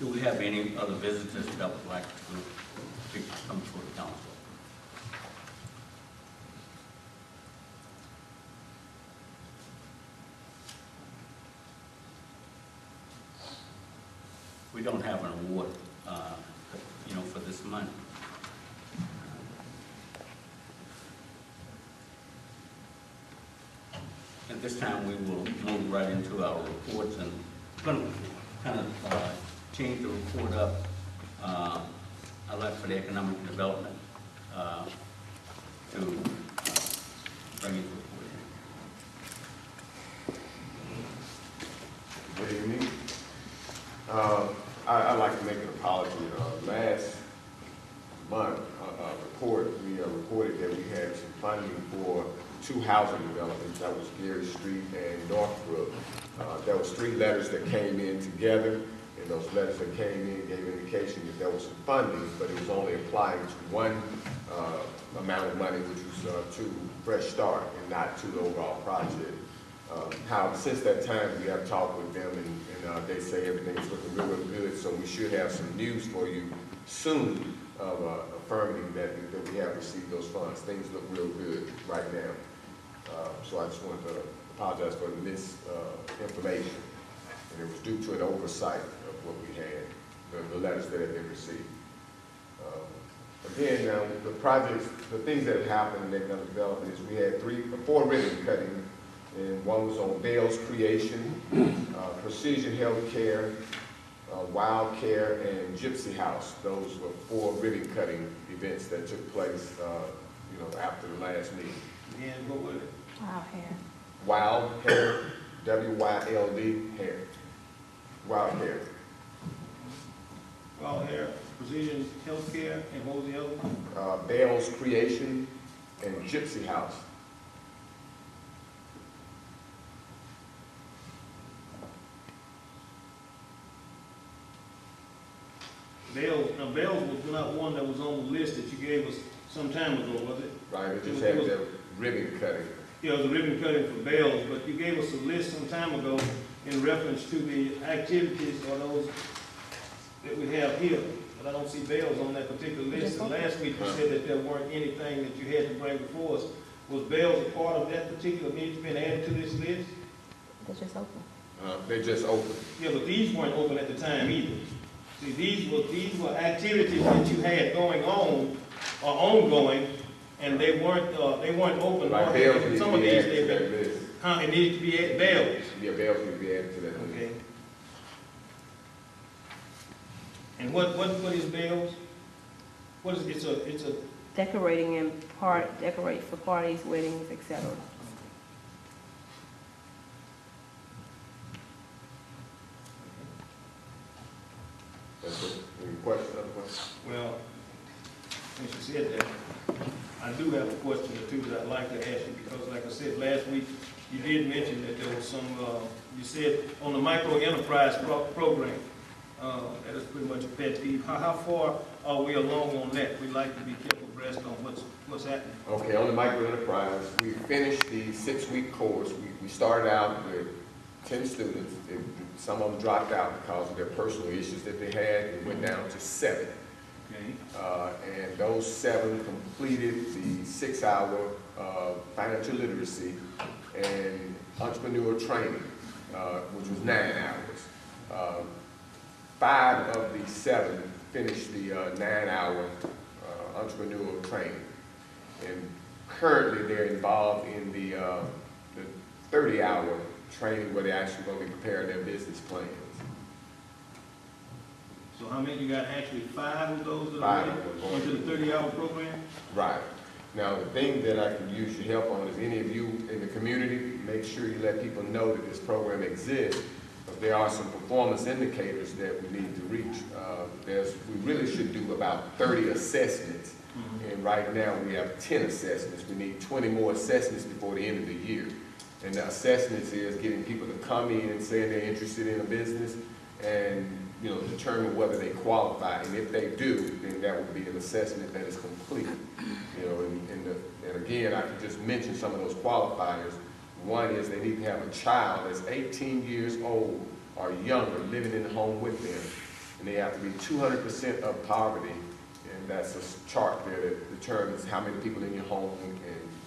Do we have any other visitors that would like to come before the council? We don't have an award, for this month. At this time, we will move right into our reports, and I'm going to kind of change the report up. I'd like for the economic development to bring it to report. Good evening. I'd like to make an apology. Last month report, we reported that we had some funding for 2 housing developments. That was Gary Street and Northbrook. There was 3 letters that came in together, and those letters that came in gave indication that there was some funding, but it was only applying to one amount of money, which was to Fresh Start and not to the overall project. However, since that time, we have talked with them, and they say everything's looking real, real good, so we should have some news for you soon of affirming that we have received those funds. Things look real good right now. So I just wanted to apologize for the misinformation, and it was due to an oversight of what we had, the letters that had been received. Again, the projects, the things that have happened in economic development is we had 4 ribbon cutting, and one was on Bell's Creation, Precision Healthcare, Wild Care, and Gypsy House. Those were 4 ribbon cutting events that took place, after the last meeting. And what was it? Wow, hair. Wild Hair, W-Y-L-D, hair. Wild Hair. Wild Hair, Precision Healthcare, and what was the other one? Bell's Creation and Gypsy House. Bell's was not one that was on the list that you gave us some time ago, was it? Right, it just had the ribbon cutting. Yeah, it was a ribbon cutting for Bell's, but you gave us a list some time ago in reference to the activities or those that we have here. But I don't see Bell's on that particular list. And last week you said that there weren't anything that you had to bring before us. Was Bell's a part of that particular need to be added to this list? They're just open. They just opened. Yeah, but these weren't open at the time either. See, these were activities that you had going on or ongoing, and they weren't open. Like Bell's needed some to of be these added to that list. it needed to be at Bell's. Yeah, Bell's need to be added to that list. Okay. And what is Bell's? What is it's a Decorating decorate for parties, weddings, etc. That's it. Any questions, other questions? well, since you said that, I do have a question or two that I'd like to ask you because, like I said last week, you did mention that there was some. You said on the micro enterprise program. That is pretty much a pet peeve. How far are we along on that? We'd like to be kept abreast on what's happening. Okay, on the micro enterprise, we finished the 6-week course. We started out with 10 students. Some of them dropped out because of their personal issues that they had. It went down to 7. Okay. And those 7 completed the 6-hour financial literacy and entrepreneur training, which was 9 hours. 5 of the 7 finished the 9-hour entrepreneurial training. And currently they're involved in the 30-hour training where they're actually going to be preparing their business plans. So how many you got? Actually 5 of those that 5 are of them into the 30-hour program? Right. Now, the thing that I can use your help on is any of you in the community, make sure you let people know that this program exists. But there are some performance indicators that we need to reach. We really should do about 30 assessments. Mm-hmm. And right now we have 10 assessments. We need 20 more assessments before the end of the year. And the assessments is getting people to come in and saying they're interested in a business and determine whether they qualify. And if they do, then that would be an assessment that is complete. And again, I can just mention some of those qualifiers. One is they need to have a child that's 18 years old or younger living in the home with them. and they have to be 200% of poverty. And that's a chart there that determines how many people in your home and,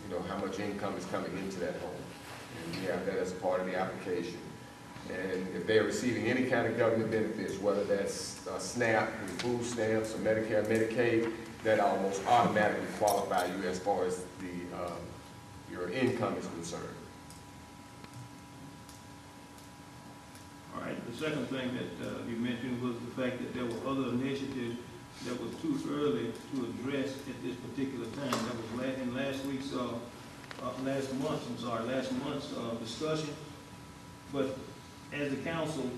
you know, how much income is coming into that home. And we have that as part of the application. And if they're receiving any kind of government benefits, whether that's SNAP, food stamps, or Medicare, Medicaid, that almost automatically qualify you as far as your income is concerned. All right, the second thing that you mentioned was the fact that there were other initiatives that was too early to address at this particular time. That was in last month's discussion. But as the council,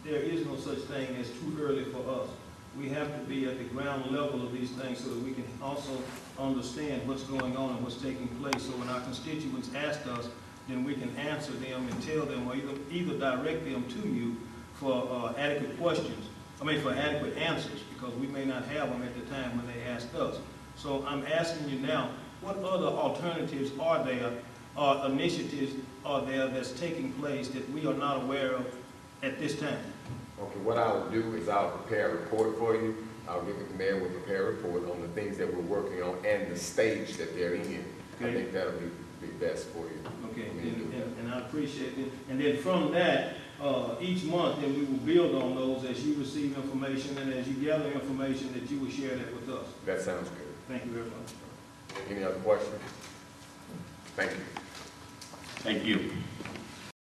there is no such thing as too early for us. We have to be at the ground level of these things so that we can also understand what's going on and what's taking place. So when our constituents ask us, then we can answer them and tell them, or either direct them to you for adequate questions. For adequate answers, because we may not have them at the time when they ask us. So I'm asking you now, what other alternatives are there, or initiatives are there that's taking place that we are not aware of at this time? Okay, what I'll do is I'll prepare a report for you. I'll get the mayor will prepare a report on the things that we're working on and the stage that they're in. Okay. I think that'll be best for you. Okay, and I appreciate it. And then from that, each month, then we will build on those as you receive information and as you gather information that you will share that with us. That sounds good. Thank you very much. Any other questions? Thank you. Thank you.